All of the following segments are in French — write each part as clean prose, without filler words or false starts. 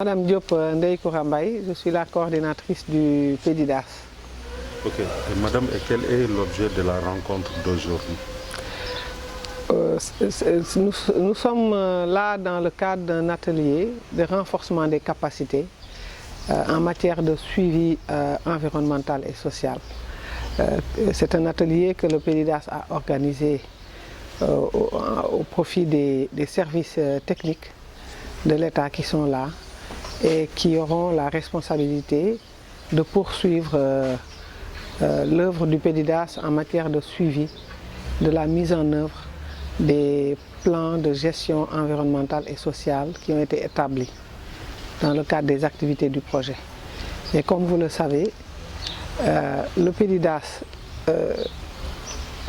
Madame Diop Ndeye Koura Mbaye, je suis la coordinatrice du PEDIDAS. Ok. Et madame, et quel est l'objet de la rencontre d'aujourd'hui? Nous sommes là dans le cadre d'un atelier de renforcement des capacités en matière de suivi environnemental et social. C'est un atelier que le PEDIDAS a organisé au profit des services techniques de l'État qui sont là et qui auront la responsabilité de poursuivre l'œuvre du PEDIDAS en matière de suivi de la mise en œuvre des plans de gestion environnementale et sociale qui ont été établis dans le cadre des activités du projet. Et comme vous le savez, le PEDIDAS,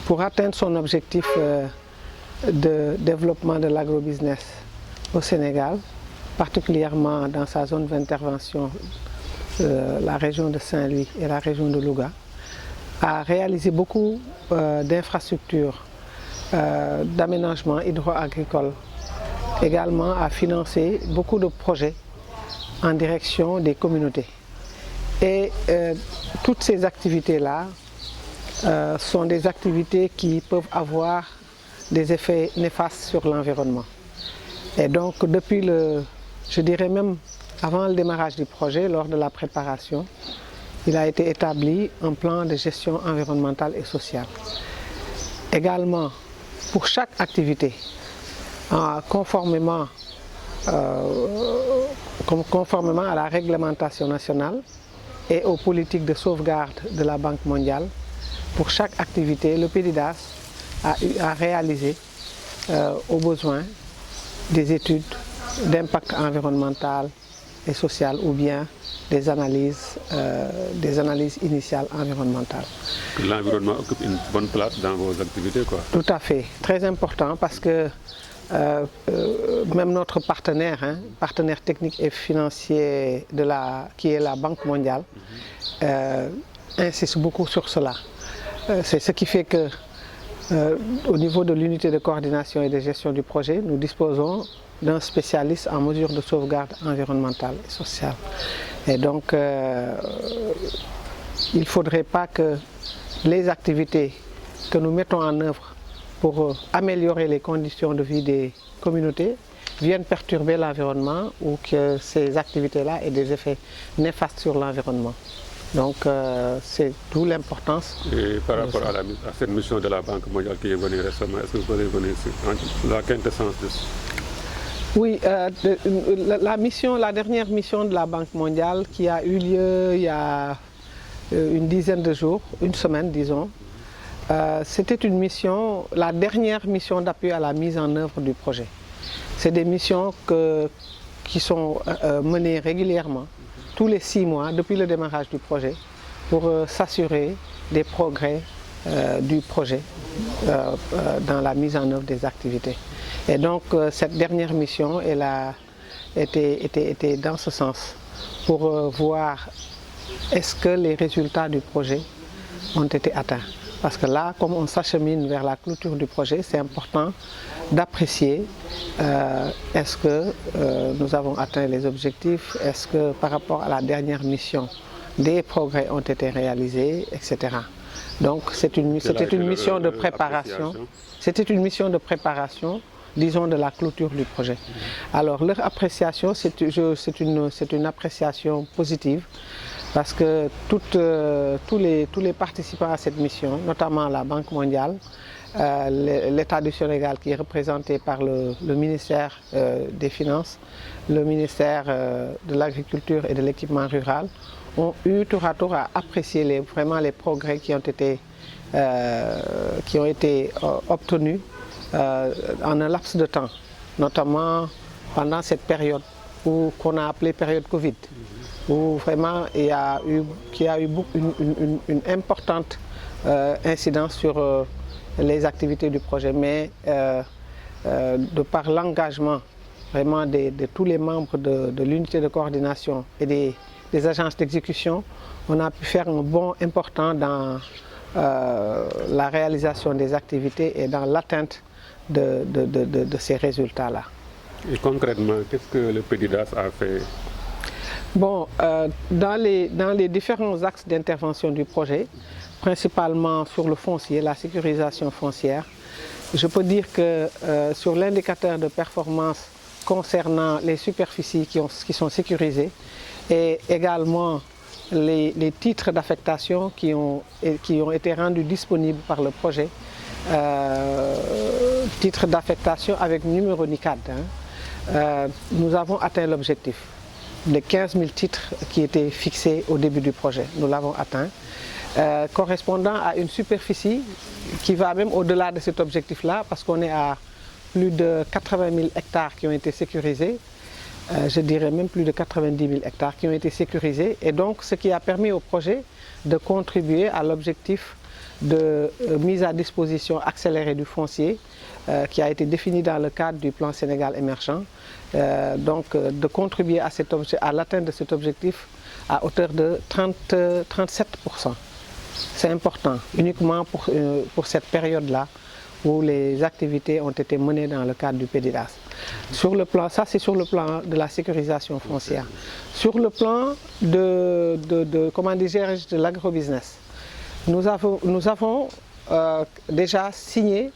pour atteindre son objectif de développement de l'agrobusiness au Sénégal, particulièrement dans sa zone d'intervention, la région de Saint-Louis et la région de Louga, a réalisé beaucoup d'infrastructures d'aménagement hydro-agricole, également a financé beaucoup de projets en direction des communautés. Et toutes ces activités-là sont des activités qui peuvent avoir des effets néfastes sur l'environnement. Et donc depuis je dirais même avant le démarrage du projet, lors de la préparation, il a été établi un plan de gestion environnementale et sociale. Également, pour chaque activité, conformément à la réglementation nationale et aux politiques de sauvegarde de la Banque mondiale, pour chaque activité, le PEDIDAS a réalisé au besoin des études d'impact environnemental et social ou bien des analyses initiales environnementales. L'environnement occupe une bonne place dans vos activités, quoi. Tout à fait, très important parce que même notre partenaire, partenaire technique et financier qui est la Banque mondiale, insiste beaucoup sur cela. C'est ce qui fait que au niveau de l'unité de coordination et de gestion du projet, nous disposons d'un spécialiste en mesure de sauvegarde environnementale et sociale. Et donc, il ne faudrait pas que les activités que nous mettons en œuvre pour améliorer les conditions de vie des communautés viennent perturber l'environnement ou que ces activités-là aient des effets néfastes sur l'environnement. Donc, c'est d'où l'importance. Et par rapport à cette mission de la Banque mondiale qui est venue récemment, est-ce que vous pouvez venir sur la quintessence de ça? Oui, la dernière mission de la Banque mondiale qui a eu lieu il y a une dizaine de jours, une semaine disons, c'était une mission, la dernière mission d'appui à la mise en œuvre du projet. C'est des missions qui sont menées régulièrement, tous les 6 mois, depuis le démarrage du projet, pour s'assurer des progrès du projet dans la mise en œuvre des activités. Et donc cette dernière mission, elle a été dans ce sens, pour voir est-ce que les résultats du projet ont été atteints. Parce que là, comme on s'achemine vers la clôture du projet, c'est important d'apprécier est-ce que nous avons atteint les objectifs, est-ce que par rapport à la dernière mission, des progrès ont été réalisés, etc. Donc c'était une mission de préparation. C'était une mission de préparation, disons, de la clôture du projet. Alors leur appréciation, c'est une appréciation positive parce que tous les participants à cette mission, notamment la Banque mondiale, l'État du Sénégal qui est représenté par le ministère des Finances, le ministère de l'Agriculture et de l'Équipement rural, ont eu tour à tour à apprécier vraiment les progrès qui ont été obtenus en un laps de temps, notamment pendant cette période qu'on a appelée période Covid, où vraiment il y a eu une importante incidence sur les activités du projet, mais de par l'engagement vraiment de tous les membres de l'unité de coordination et des agences d'exécution, on a pu faire un bond important dans la réalisation des activités et dans l'atteinte de ces résultats-là. Et concrètement, qu'est-ce que le PEDIDAS a fait Bon, dans les différents axes d'intervention du projet, principalement sur le foncier, la sécurisation foncière, je peux dire que sur l'indicateur de performance concernant les superficies qui sont sécurisées et également les titres d'affectation qui ont été rendus disponibles par le projet, titres d'affectation avec numéro NICAD, nous avons atteint l'objectif. Les 15 000 titres qui étaient fixés au début du projet, nous l'avons atteint, correspondant à une superficie qui va même au-delà de cet objectif-là, parce qu'on est à plus de 80 000 hectares qui ont été sécurisés, je dirais même plus de 90 000 hectares qui ont été sécurisés, et donc ce qui a permis au projet de contribuer à l'objectif de mise à disposition accélérée du foncier qui a été défini dans le cadre du plan Sénégal émergent, de contribuer à l'atteinte de cet objectif à hauteur de 37%. C'est important, uniquement pour cette période-là où les activités ont été menées dans le cadre du PDDAS. Sur le plan, ça c'est sur le plan de la sécurisation foncière. Sur le plan de l'agrobusiness, nous avons déjà signé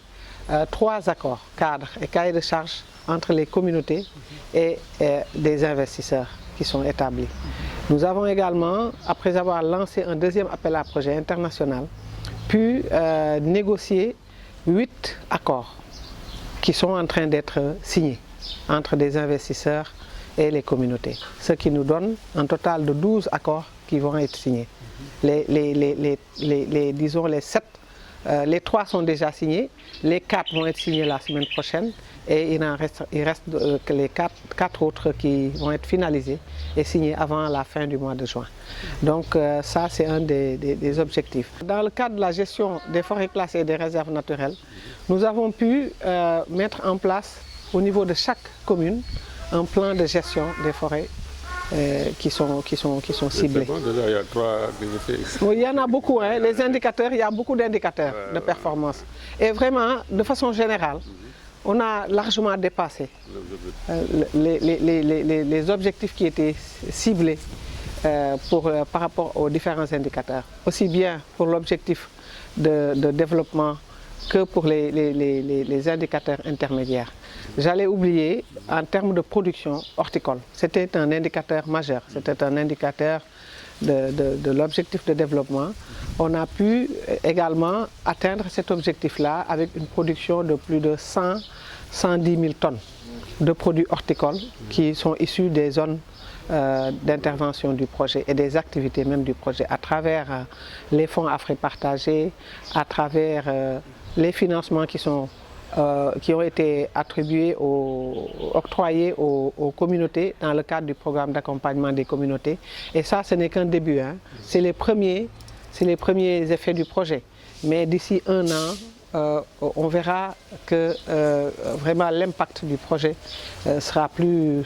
3 accords cadres et cahiers de charges entre les communautés et des investisseurs qui sont établis. Nous avons également, après avoir lancé un deuxième appel à projet international, pu négocier 8 accords qui sont en train d'être signés entre des investisseurs et les communautés. Ce qui nous donne un total de 12 accords qui vont être signés. Disons les 7, les 3 sont déjà signés, les 4 vont être signés la semaine prochaine et il reste que les 4 autres qui vont être finalisés et signés avant la fin du mois de juin. Donc ça c'est un des objectifs. Dans le cadre de la gestion des forêts classées et des réserves naturelles, nous avons pu mettre en place au niveau de chaque commune un plan de gestion des forêts qui sont ciblés. Bon, déjà, il y a 3 activités. Il y en a beaucoup, hein. Les indicateurs, il y a beaucoup d'indicateurs de performance. Et vraiment, de façon générale, on a largement dépassé les objectifs qui étaient ciblés par rapport aux différents indicateurs. Aussi bien pour l'objectif de développement que pour les indicateurs intermédiaires. J'allais oublier, en termes de production horticole, c'était un indicateur majeur, c'était un indicateur de l'objectif de développement. On a pu également atteindre cet objectif-là avec une production de plus de 110 000 tonnes de produits horticoles qui sont issus des zones d'intervention du projet et des activités même du projet à travers les fonds Afrique partagés, à travers les financements qui ont été attribués, octroyés aux communautés dans le cadre du programme d'accompagnement des communautés. Et ça, ce n'est qu'un début, hein. C'est les premiers effets du projet. Mais d'ici 1 an, on verra que vraiment l'impact du projet sera plus